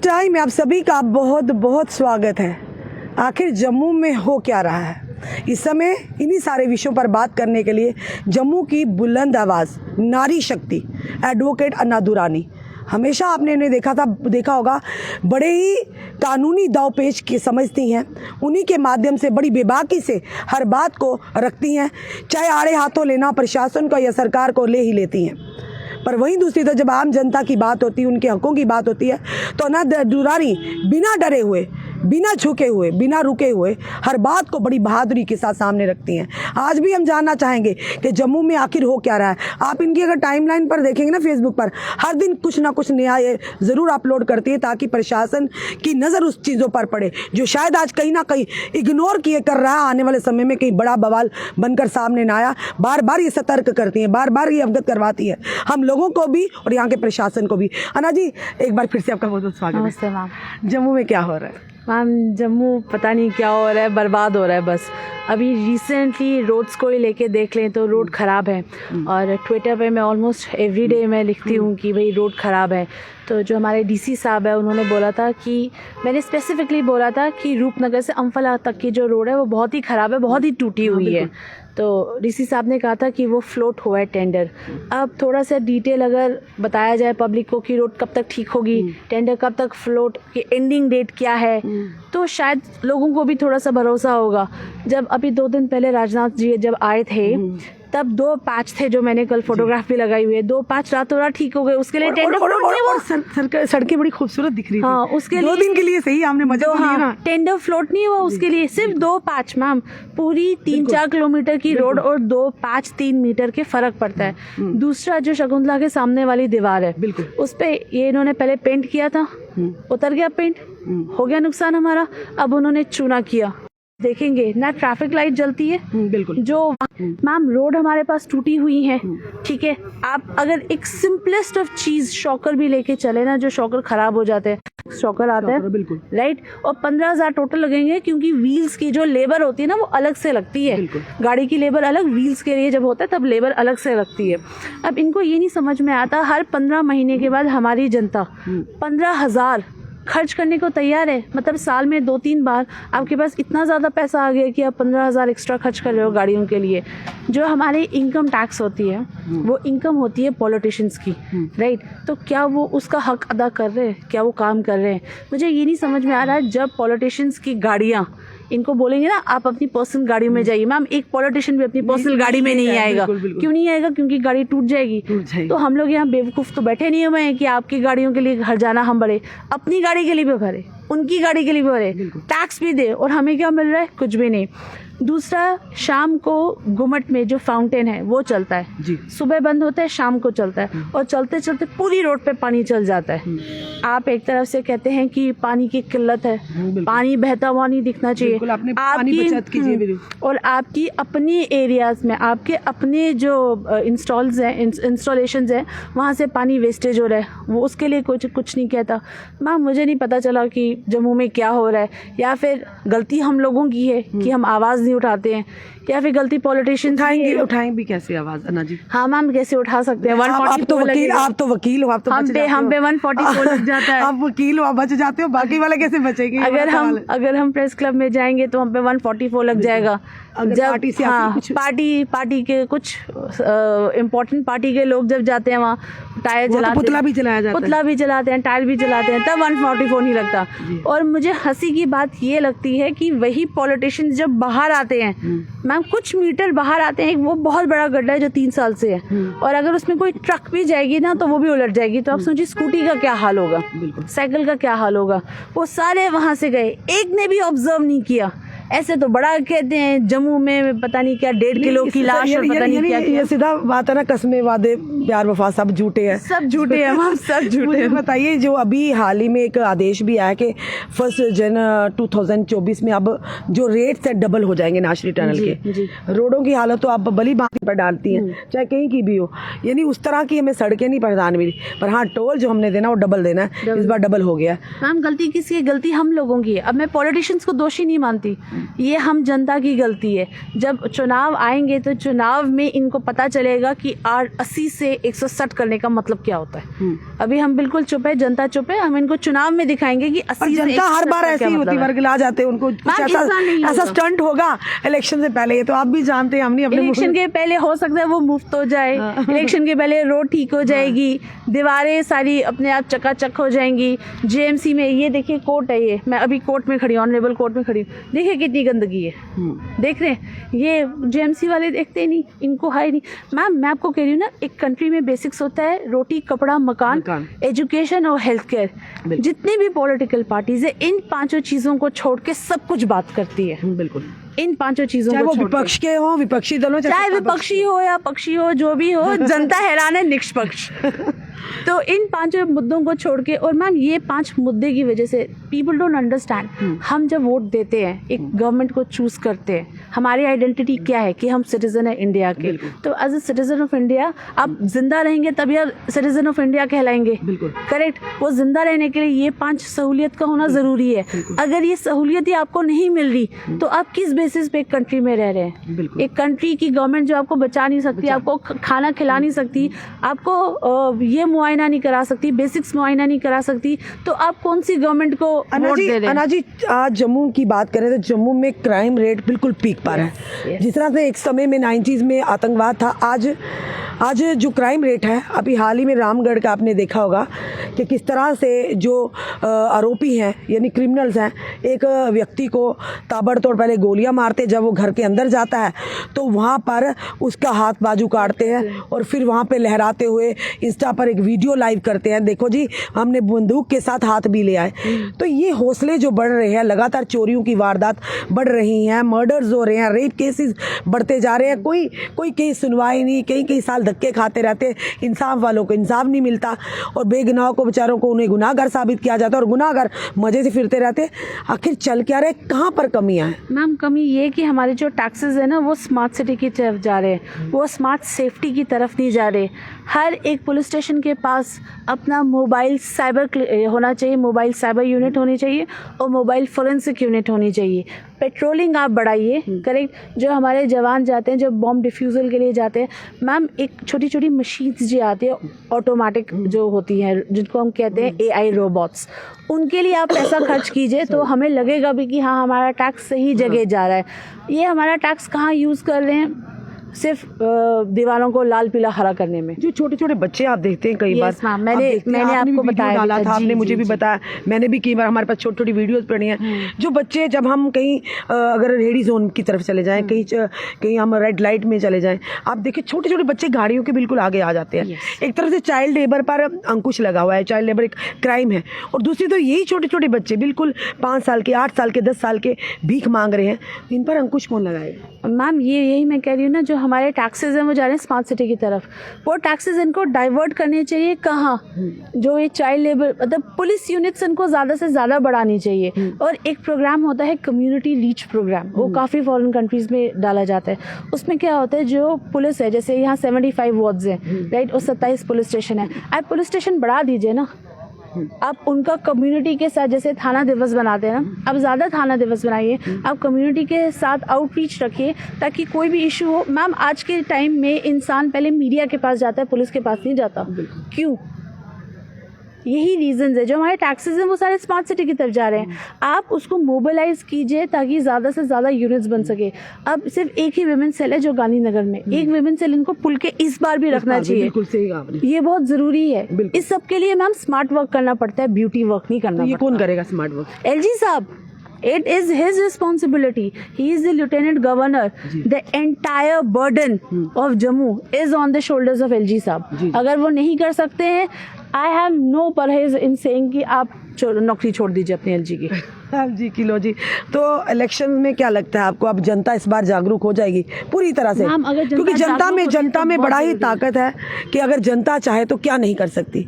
Time में आप सभी का बहुत बहुत स्वागत है। आखिर जम्मू में हो क्या रहा है इस समय, इन्हीं सारे विषयों पर बात करने के लिए जम्मू की बुलंद आवाज़ नारी शक्ति एडवोकेट अन्ना दुरानी। हमेशा आपने इन्हें देखा होगा, बड़े ही कानूनी दांव-पेच के समझती हैं, उन्हीं के माध्यम से बड़ी बेबाकी से हर बात को रखती हैं, चाहे आड़े हाथों लेना प्रशासन को या सरकार को ले ही लेती हैं। पर वहीं दूसरी तरफ जब आम जनता की बात होती है, उनके हकों की बात होती है, तो अन्ना दुरानी बिना डरे हुए, बिना झुके हुए, बिना रुके हुए हर बात को बड़ी बहादुरी के साथ सामने रखती हैं। आज भी हम जानना चाहेंगे कि जम्मू में आखिर हो क्या रहा है। आप इनकी अगर टाइमलाइन पर देखेंगे ना, फेसबुक पर हर दिन कुछ ना कुछ नया ये ज़रूर अपलोड करती है, ताकि प्रशासन की नज़र उस चीज़ों पर पड़े जो शायद आज कहीं ना कहीं इग्नोर किए कर रहा है, आने वाले समय में कहीं बड़ा बवाल बनकर सामने ना आया। बार बार ये सतर्क करती हैं, बार बार ये अवगत करवाती है हम लोगों को भी और यहाँ के प्रशासन को भी। अन्ना जी, एक बार फिर से आपका बहुत बहुत स्वागत है। नमस्ते मैम। जम्मू में क्या हो रहा है मैम? जम्मू पता नहीं क्या हो रहा है, बर्बाद हो रहा है बस। अभी रिसेंटली रोड्स को ही लेके देख लें तो रोड ख़राब है, और ट्विटर पे मैं ऑलमोस्ट एवरीडे मैं लिखती हूँ कि भाई रोड ख़राब है। तो जो हमारे डीसी साहब है, उन्होंने बोला था कि, मैंने स्पेसिफिकली बोला था कि रूपनगर से अम्फाला तक की जो रोड है वो बहुत ही ख़राब है, बहुत ही टूटी हुई है। तो डीसी साहब ने कहा था कि वो फ्लोट हुआ है टेंडर। अब थोड़ा सा डिटेल अगर बताया जाए पब्लिक को कि रोड कब तक ठीक होगी, टेंडर कब तक फ्लोट की एंडिंग डेट क्या है, तो शायद लोगों को भी थोड़ा सा भरोसा होगा। जब अभी 2 दिन पहले राजनाथ जी जब आए थे, तब 2 पैच थे जो मैंने कल फोटोग्राफ भी लगाई हुई है, 2 पैच रातों रात ठीक हो गए। उसके लिए टेंडर सड़कें बड़ी खूबसूरत दिख रही थी। हाँ, उसके 2 दिन के लिए सही हमने मजा लिया ना। टेंडर फ्लोट नहीं हुआ उसके लिए, सिर्फ 2 पैच मैम। पूरी 3-4 किलोमीटर की रोड और 2 पैच 3 मीटर के फर्क पड़ता है। दूसरा जो शकुंतला के सामने वाली दीवार है, उस पे ये इन्होंने पहले पेंट किया था, उतर गया पेंट, हो गया नुकसान हमारा। अब उन्होंने चूना किया। देखेंगे ना, ट्रैफिक लाइट जलती है, बिल्कुल जो मैम रोड हमारे पास टूटी हुई है, ठीक है। आप अगर एक सिंपलेस्ट ऑफ चीज शॉकर भी लेके चले ना, जो शॉकर खराब हो जाते हैं, शॉकर आता है बिल्कुल राइट, और 15,000 टोटल लगेंगे, क्योंकि व्हील्स की जो लेबर होती है ना वो अलग से लगती है। गाड़ी की लेबर अलग, व्हील्स के लिए जब होता है तब लेबर अलग से लगती है। अब इनको ये नहीं समझ में आता, हर 15 महीने के बाद हमारी जनता 15,000 खर्च करने को तैयार है। मतलब साल में 2-3 बार आपके पास इतना ज़्यादा पैसा आ गया कि आप 15,000 एक्स्ट्रा खर्च कर रहे हो गाड़ियों के लिए। जो हमारे इनकम टैक्स होती है, वो इनकम होती है पॉलिटिशियंस की, राइट। तो क्या वो उसका हक अदा कर रहे हैं, क्या वो काम कर रहे हैं? मुझे ये नहीं समझ में आ रहा है। जब पॉलिटिशियंस की गाड़ियाँ, इनको बोलेंगे ना आप अपनी पर्सनल गाड़ी में जाइए, मैम एक पॉलिटिशियन भी अपनी पर्सनल गाड़ी में नहीं आएगा। क्यों नहीं आएगा? क्योंकि गाड़ी टूट जाएगी। तो हम लोग यहाँ बेवकूफ़ तो बैठे नहीं हुए हैं कि आपकी गाड़ियों के लिए हर जाना हम भरे, अपनी गाड़ी के लिए भी भरे, उनकी गाड़ी के लिए भी भरे, टैक्स भी दे, और हमें क्या मिल रहा है? कुछ भी नहीं। दूसरा, शाम को गुमट में जो फाउंटेन है वो चलता है जी। सुबह बंद होता है, शाम को चलता है, और चलते चलते पूरी रोड पे पानी चल जाता है। आप एक तरफ से कहते हैं कि पानी की किल्लत है, पानी बहता हुआ नहीं दिखना चाहिए, आपकी और आपकी अपनी एरियाज में, आपके अपने जो इंस्टॉलेशंस हैं, वहाँ से पानी वेस्टेज हो रहा है, वो उसके लिए कुछ नहीं कहता। मैम मुझे नहीं पता चला कि जम्मू में क्या हो रहा है, या फिर गलती हम लोगों की है कि हम आवाज़ नहीं उठाते हैं, या फिर गलती पॉलिटिशियन उठाएंगे भी कैसे आवाज अन्ना जी? हाँ मैम, कैसे उठा सकते हैं? आप तो वकील हो, आप तो हम पे 144 लग जाता है। आप वकील हो, आप बच जाते हो, बाकी वाले कैसे बचेंगे? अगर हम प्रेस क्लब में जाएंगे तो हम पे 144 लग जाएगा। जब पार्टी के कुछ इम्पोर्टेंट पार्टी के लोग जब जाते हैं वहाँ, टायर जलाते हैं, पुतला भी जलाते हैं, टायर भी जलाते हैं, तब 144 नहीं लगता। और मुझे हंसी की बात ये लगती है कि वही पॉलिटिशियन जब बाहर आते हैं, मैम कुछ मीटर बाहर आते हैं, वो बहुत बड़ा गड्ढा है जो 3 साल से है, और अगर उसमें कोई ट्रक भी जाएगी ना तो वो भी उलट जाएगी। तो आप सोचिए स्कूटी का क्या हाल होगा, साइकिल का क्या हाल होगा। वो सारे वहाँ से गए, एक ने भी ऑब्जर्व नहीं किया। ऐसे तो बड़ा कहते हैं जम्मू में पता नहीं क्या 1.5 किलो की लाश और पता नहीं क्या। ये सीधा बात है ना, कस्में वादे प्यार वफा सब झूठे हैं, सब झूठे हैं मैम, सब झूठे हैं। बताइए, जो अभी हाल ही में एक आदेश भी आया कि 1 जनवरी 2024 में अब जो रेट्स है डबल हो जाएंगे नाशरी टनल के। रोडों की हालत तो आप बली बात पर डालती हैं, चाहे कहीं की भी हो, यानी उस तरह की हमें सड़कें नहीं प्रदान मिली, पर हाँ टोल जो हमने देना वो डबल देना है। इस बार डबल हो गया। मैम गलती किसकी है? गलती हम लोगों की है। अब मैं पॉलिटिशियंस को दोषी नहीं मानती, ये हम जनता की गलती है। जब चुनाव आएंगे तो चुनाव में इनको पता चलेगा कि 80 से 160 करने का मतलब क्या होता है। अभी हम बिल्कुल चुप है, जनता चुप है, हम इनको चुनाव में दिखाएंगे कि 80 से जनता हर बार ऐसी ही होती, वर्गला जाते हैं उनको, कुछ ऐसा स्टंट होगा इलेक्शन से पहले। ये तो आप भी जानते हैं, हमने अपने इलेक्शन के पहले हो सकता है वो मुफ्त हो जाए, इलेक्शन के पहले रोड ठीक हो जाएगी, दीवारें सारी अपने आप चकाचक हो जाएंगी। जेएमसी में ये देखिए कोर्ट है, ये मैं अभी कोर्ट में खड़ी हूँ, ऑनरेबल कोर्ट में खड़ी हूँ, देखिए कितनी गंदगी है, देख रहे हैं। ये जेएमसी वाले देखते नहीं, इनको है नहीं। मैम मैं आपको कह रही हूँ ना, एक कंट्री में बेसिक्स होता है रोटी कपड़ा मकान, एजुकेशन और हेल्थ केयर। जितनी भी पॉलिटिकल पार्टीज है इन 5 चीजों को छोड़ के सब कुछ बात करती है। बिल्कुल, इन 5 चीजों चाहे को वो विपक्ष के हो, विपक्षी दलों, चाहे विपक्षी हो या पक्षी हो, जो भी हो, जनता हैरान है निष्पक्ष। तो इन 5 मुद्दों को छोड़ के, और मैम ये 5 मुद्दे की वजह से पीपल डोंट अंडरस्टैंड। हम जब वोट देते हैं, एक गवर्नमेंट को चूज करते हैं, हमारी आइडेंटिटी क्या है कि हम सिटीजन है इंडिया के। तो as a citizen of India आप जिंदा रहेंगे तभी आप सिटीजन ऑफ इंडिया कहलाएंगे। करेक्ट। वो जिंदा रहने के लिए ये 5 सहूलियत का होना जरूरी है। अगर ये सहूलियत ही आपको नहीं मिल रही तो आप किस बेसिस पे एक कंट्री में रह रहे हैं? एक कंट्री की गवर्नमेंट जो आपको बचा नहीं सकती, आपको खाना खिला नहीं सकती, आपको ये मुआयना नहीं करा सकती, बेसिक्स मुआयना नहीं करा सकती, तो आप कौन सी गवर्नमेंट को वोट दे रहे हैं? अना जी, आज जम्मू की बात करें तो जम्मू में क्राइम रेट बिल्कुल पीक पर है। जिस तरह से एक समय में 90s में आतंकवाद था, आज जो क्राइम रेट है, अभी हाल ही में रामगढ़ का आपने देखा होगा कि किस तरह से जो आरोपी हैं यानी क्रिमिनल्स हैं, एक व्यक्ति को ताबड़तोड़ पहले गोलियां मारते, जब वो घर के अंदर जाता है तो वहाँ पर उसका हाथ बाजू काटते हैं और फिर वहाँ पे लहराते हुए इंस्टा पर एक वीडियो लाइव करते हैं, देखो जी हमने बंदूक के साथ हाथ भी ले आए। तो ये हौसले जो बढ़ रहे हैं, लगातार चोरियों की वारदात बढ़ रही हैं, मर्डर्स हो रहे हैं, रेप केसेस बढ़ते जा रहे हैं, कोई केस सुनवाई नहीं, कई साल धक्के खाते रहते, इंसाफ वालों को इंसाफ नहीं मिलता और बेगुनाह को बेचारों को उन्हें गुनाहगार साबित किया जाता है और गुनाहगार मजे से फिरते रहते। आखिर चल क्या रहे, कहाँ पर कमियां हैं? मैम कमी ये कि हमारे जो टैक्सेस है ना वो स्मार्ट सिटी की तरफ जा रहे हैं, वो स्मार्ट सेफ्टी की तरफ नहीं जा रहे। हर एक पुलिस स्टेशन के पास अपना मोबाइल साइबर होना चाहिए, मोबाइल साइबर यूनिट होनी चाहिए और मोबाइल फोरेंसिक यूनिट होनी चाहिए। पेट्रोलिंग आप बढ़ाइए, करेक्ट। जो हमारे जवान जाते हैं, जो बॉम्ब डिफ्यूज़ल के लिए जाते हैं, मैम एक छोटी छोटी मशीन्स जो आती है ऑटोमेटिक जो होती हैं, जिनको हम कहते हैं AI रोबोट्स, उनके लिए आप पैसा खर्च कीजिए तो हमें लगेगा भी कि हाँ हमारा टैक्स सही जगह जा रहा है। ये हमारा टैक्स कहाँ यूज़ कर रहे हैं? सिर्फ दीवारों को लाल पीला हरा करने में। जो छोटे छोटे बच्चे आप देखते हैं कई बार, मैंने आपको बताया डाला था, आपने मुझे भी बताया, मैंने भी कई बार, हमारे पास छोटी छोटी वीडियोस पड़ी हैं। जो बच्चे, जब हम कहीं अगर रेडी जोन की तरफ चले जाएं, कहीं हम रेड लाइट में चले जाएं, आप देखिए छोटे छोटे बच्चे गाड़ियों के बिल्कुल आगे आ जाते हैं। एक तरफ से चाइल्ड लेबर पर अंकुश लगा हुआ है, चाइल्ड लेबर एक क्राइम है, और दूसरी तो यही छोटे छोटे बच्चे बिल्कुल 5 साल के, 8 साल के, 10 साल के भीख मांग रहे हैं। इन पर अंकुश कौन लगाएगा? मैम यही मैं कह रही हूँ ना, जो हमारे टैक्सेस हैं वो जा रहे हैं स्मार्ट सिटी की तरफ। वो टैक्सेस इनको डाइवर्ट करने चाहिए कहाँ? जो ये चाइल्ड लेबर, मतलब पुलिस यूनिट्स इनको ज़्यादा से ज़्यादा बढ़ानी चाहिए। और एक प्रोग्राम होता है कम्युनिटी रीच प्रोग्राम, वो काफ़ी फॉरेन कंट्रीज़ में डाला जाता है। उसमें क्या होता है, जो पुलिस है, जैसे यहाँ 75 वार्ड्स हैं, राइट, और 27 पुलिस स्टेशन है, आप पुलिस स्टेशन बढ़ा दीजिए ना। आप उनका कम्युनिटी के साथ, जैसे थाना दिवस बनाते हैं ना, अब ज़्यादा थाना दिवस बनाइए, आप कम्युनिटी के साथ आउटरीच रखिए ताकि कोई भी इशू हो। मैम आज के टाइम में इंसान पहले मीडिया के पास जाता है, पुलिस के पास नहीं जाता। क्यों? यही रीजंस है। जो हमारे टैक्सेस हैं वो सारे स्मार्ट सिटी की तरफ जा रहे हैं। आप उसको मोबिलाइज कीजिए ताकि ज़्यादा से ज़्यादा यूनिट्स बन सके। अब सिर्फ एक ही विमेन सेल है जो गांधीनगर में, एक विमेन सेल इनको पुल के इस बार भी रखना चाहिए। बिल्कुल सही कहा आपने। ये बहुत ज़रूरी है। इस सब के लिए मैम स्मार्ट वर्क करना पड़ता है, ब्यूटी वर्क नहीं करना। ये कौन करेगा स्मार्ट वर्क? LG साहब, it is his responsibility. He is the lieutenant governor. The entire burden of Jammu is on the shoulders of LG साहब। अगर वो नहीं कर सकते हैं, I have no परहेज in saying कि आप नौकरी छोड़ दीजिए अपनी LG की। जी किलो जी। तो इलेक्शन में क्या लगता है आपको, अब जनता इस बार जागरूक हो जाएगी पूरी तरह से? क्योंकि जनता में बड़ा ही ताकत है कि अगर जनता चाहे तो क्या नहीं कर सकती।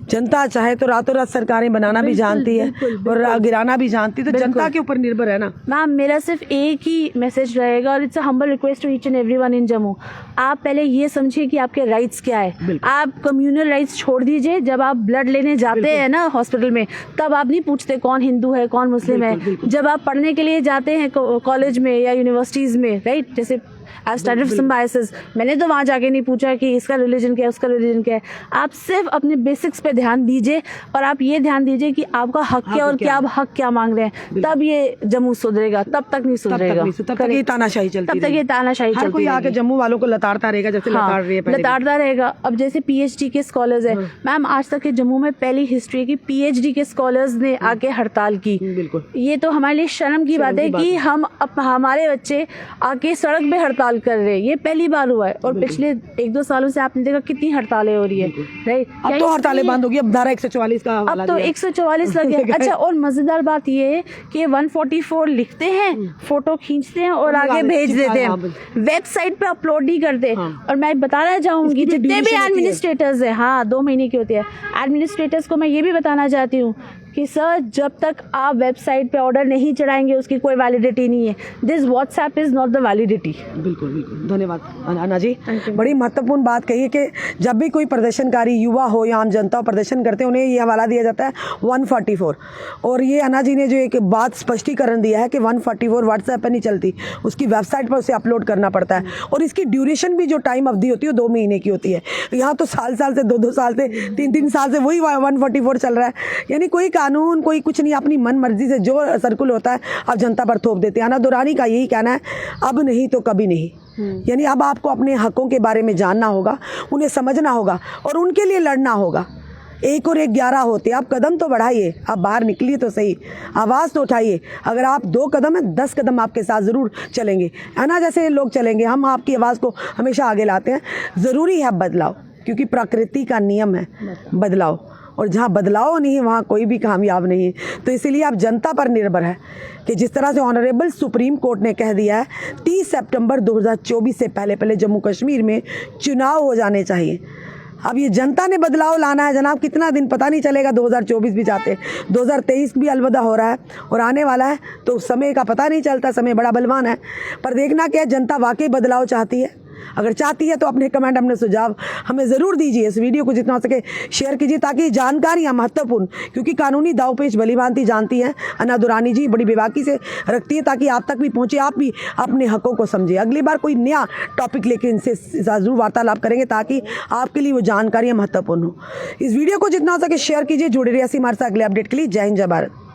जनता चाहे तो रातों रात सरकारें बनाना भी जानती है और गिराना भी जानती है, तो जनता के ऊपर निर्भर है ना। मैम मेरा सिर्फ एक ही मैसेज रहेगा, और it's a humble request to each and everyone in Jammu. आप पहले ये समझिए कि आपके राइट्स क्या है। आप कम्युनल राइट्स छोड़ दीजिए, जब आप ब्लड लेने जाते हैं ना हॉस्पिटल में, तब आप नहीं पूछते कौन हिंदू है कौन मुस्लिम है। जब आप पढ़ने के लिए जाते हैं कॉलेज में या यूनिवर्सिटीज़ में, राइट, जैसे एज स्टैंडर्ड सम बायसेस, मैंने तो वहाँ जाके नहीं पूछा कि इसका रिलीजन क्या है उसका रिलीजन क्या है। आप सिर्फ अपने बेसिक्स पे ध्यान दीजिए और आप ये ध्यान दीजिए कि आपका हक क्या और क्या आप हक क्या मांग रहे हैं, तब ये जम्मू सुधरेगा, तब तक नहीं सुधरेगा। तब तक ये तानाशाही चलती तब तक ये तानाशाही हर चलती कोई आके जम्मू वालों को लताड़ता रहेगा जैसे लताड़ रही है पहले भी। लताड़ता रहेगा। अब जैसे पीएचडी के स्कॉलर्स हैं, मैम आज तक के जम्मू में पहली हिस्ट्री है कि पीएचडी के स्कॉलर्स ने आके हड़ताल की। बिल्कुल, ये तो हमारे लिए शर्म की बात है कि हम हमारे बच्चे आके सड़क पे हड़ताल कर रहे हैं। ये पहली बार हुआ है और पिछले 1-2 सालों से आपने देखा कितनी हड़तालें हो रही है, राइट। अब तो हड़तालें बंद होगी, अब धारा 144 का अब तो 144 लग गया। अच्छा, और मजेदार बात ये है कि 144 लिखते हैं, फोटो खींचते हैं और आगे भेज देते हैं, वेबसाइट पे अपलोड नहीं करते। और मैं बताना चाहूंगी जितने भी एडमिनिस्ट्रेटर्स हैं, हाँ 2 महीने की होती है, एडमिनिस्ट्रेटर्स को मैं ये भी बताना चाहती हूँ कि सर जब तक आप वेबसाइट पे ऑर्डर नहीं चढ़ाएंगे उसकी कोई वैलिडिटी नहीं है। This WhatsApp is not the validity. बिल्कुल बिल्कुल, धन्यवाद अन्ना जी। बड़ी महत्वपूर्ण बात कही है कि जब भी कोई प्रदर्शनकारी युवा हो या आम जनता प्रदर्शन करते हैं, उन्हें ये हवाला दिया जाता है 144। और ये अन्ना जी ने जो एक बात स्पष्टीकरण दिया है कि 144 व्हाट्सएप पर नहीं चलती, उसकी वेबसाइट पर उसे अपलोड करना पड़ता है। और इसकी ड्यूरेशन भी जो टाइम अवधि होती है 2 महीने की होती है। यहाँ तो साल से 2-2 साल से 3-3 साल से वही 144 चल रहा है। यानी कोई कानून कोई कुछ नहीं, अपनी मन मर्जी से जो सर्कुल होता है आप जनता पर थोप देते हैं। अन्ना दुरानी का यही कहना है, अब नहीं तो कभी नहीं। यानी अब आपको अपने हकों के बारे में जानना होगा, उन्हें समझना होगा और उनके लिए लड़ना होगा। 1 और 1 11 होते, आप कदम तो बढ़ाइए, आप बाहर निकलिए तो सही, आवाज़ तो उठाइए। अगर आप 2 कदम है 10 कदम आपके साथ ज़रूर चलेंगे, अन्ना जैसे लोग चलेंगे। हम आपकी आवाज़ को हमेशा आगे लाते हैं। ज़रूरी है बदलाव, क्योंकि प्रकृति का नियम है बदलाव, और जहाँ बदलाव नहीं है वहाँ कोई भी कामयाब नहीं है। तो इसीलिए आप जनता पर निर्भर है कि जिस तरह से ऑनरेबल सुप्रीम कोर्ट ने कह दिया है 30 सितंबर 2024 से पहले जम्मू कश्मीर में चुनाव हो जाने चाहिए। अब ये जनता ने बदलाव लाना है जनाब, कितना दिन पता नहीं चलेगा। 2024 भी जाते, 2023 भी अलविदा हो रहा है और आने वाला है, तो समय का पता नहीं चलता, समय बड़ा बलवान है। पर देखना क्या है, जनता वाकई बदलाव चाहती है। अगर चाहती है तो अपने कमेंट, अपने सुझाव हमें ज़रूर दीजिए। इस वीडियो को जितना हो सके शेयर कीजिए ताकि जानकारियाँ महत्वपूर्ण, क्योंकि कानूनी दावपेच भली भांति जानती हैं अन्ना दुरानी जी, बड़ी बेबाकी से रखती है ताकि आप तक भी पहुँचे, आप भी अपने हकों को समझे। अगली बार कोई नया टॉपिक लेके इनसे ज़रूर वार्तालाप करेंगे ताकि आपके लिए वो जानकारियाँ महत्वपूर्ण हो। इस वीडियो को जितना हो सके शेयर कीजिए। जुड़े रहिए हमारे साथ अगले अपडेट के लिए। जय हिंद, जय भारत।